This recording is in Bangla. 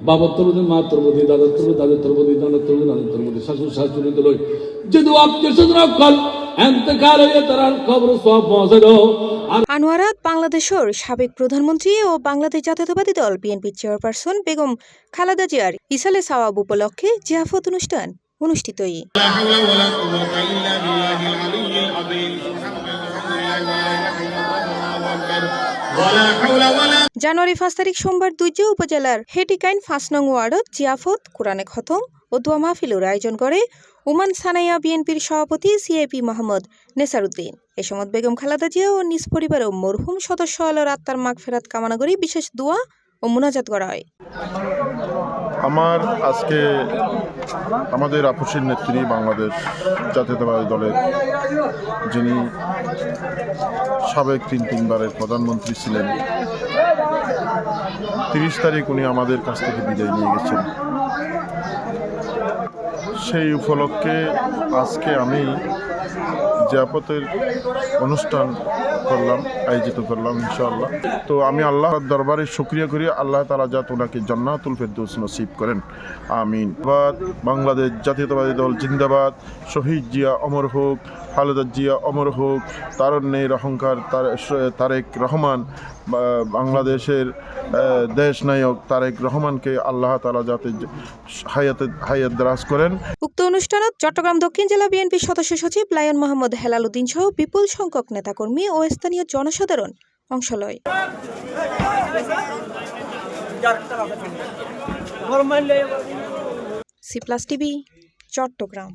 বাবার তরবদি, মার তরবদি, দাদার তরবদি, দাদের তরবদি, নানার তরবদি, নানার তরবদি, শাশুর শাশুড়ি লই যদি আত্মীয় স্বজন কল এন্তকাল হয়ে তার খবর সব পৌঁছাল। আনোয়ারাত বাংলাদেশের সাবেক প্রধানমন্ত্রী ও বাংলাদেশ জাতীয়তাবাদী দল বিএনপির চেয়ারপারসন বেগম খালেদা জিয়ার ইসালে সাওয়াব উপলক্ষে জিয়াফত অনুষ্ঠান অনুষ্ঠিত। জানুয়ারি 5 তারিখ সোমবার দুইজা উপজেলার হেটিকাইন 5 নং ওয়ার্ডত জিয়াফত, কোরআনে খতম ও দোয়া মাহফিলের আয়োজন করে ওমান সানাইয়া বিএনপির সভাপতি সিআইপি মোহাম্মদ নেসারউদ্দিন। এ সময় বেগম খালেদা জিয়া ও নিজ পরিবারের মরহুম সদস্য আলোর আত্মার মাগফিরাত কামনা করে বিশেষ দোয়া ও মুনাজাত করা হয়। আমার আজকে আমাদের আপসীর নেত্রী বাংলাদেশ জাতীয়তাবাদী দলের যিনি সাবেক তিনবারের প্রধানমন্ত্রী ছিলেন, 30 তারিখ উনি আমাদের কাছ থেকে বিদায় নিয়ে গেছেন। সেই উপলক্ষে আজকে আমি জিয়াফতের অনুষ্ঠান আয়োজিত করলাম ইনশাআল্লাহ। তো আমি আল্লাহর দরবারে শুকরিয়া করি, আল্লাহ তাআলা যাতে ওনাকে জান্নাতুল ফেরদৌস নসিব করেন, আমিন। বাংলাদেশ জাতীয়তাবাদী দল জিন্দাবাদ। শহীদ জিয়া অমর হোক, খালেদা জিয়া অমর হোক, তারুণ্যের অহংকার তারেক রহমান, বাংলাদেশের দেশ নায়ক তারেক রহমানকে আল্লাহ তাআলা যাতে হায়াত দারাজ করেন। উক্ত অনুষ্ঠানত চট্টগ্রাম দক্ষিণ জেলা বিএনপির সদস্য সচিব লায়ন মোহাম্মদ হেলাল উদ্দিন সহ বিপুল সংখ্যক নেতাকর্মী ও স্থানীয় জনসাধারণ অংশ লয়। C+ TV Chittagong.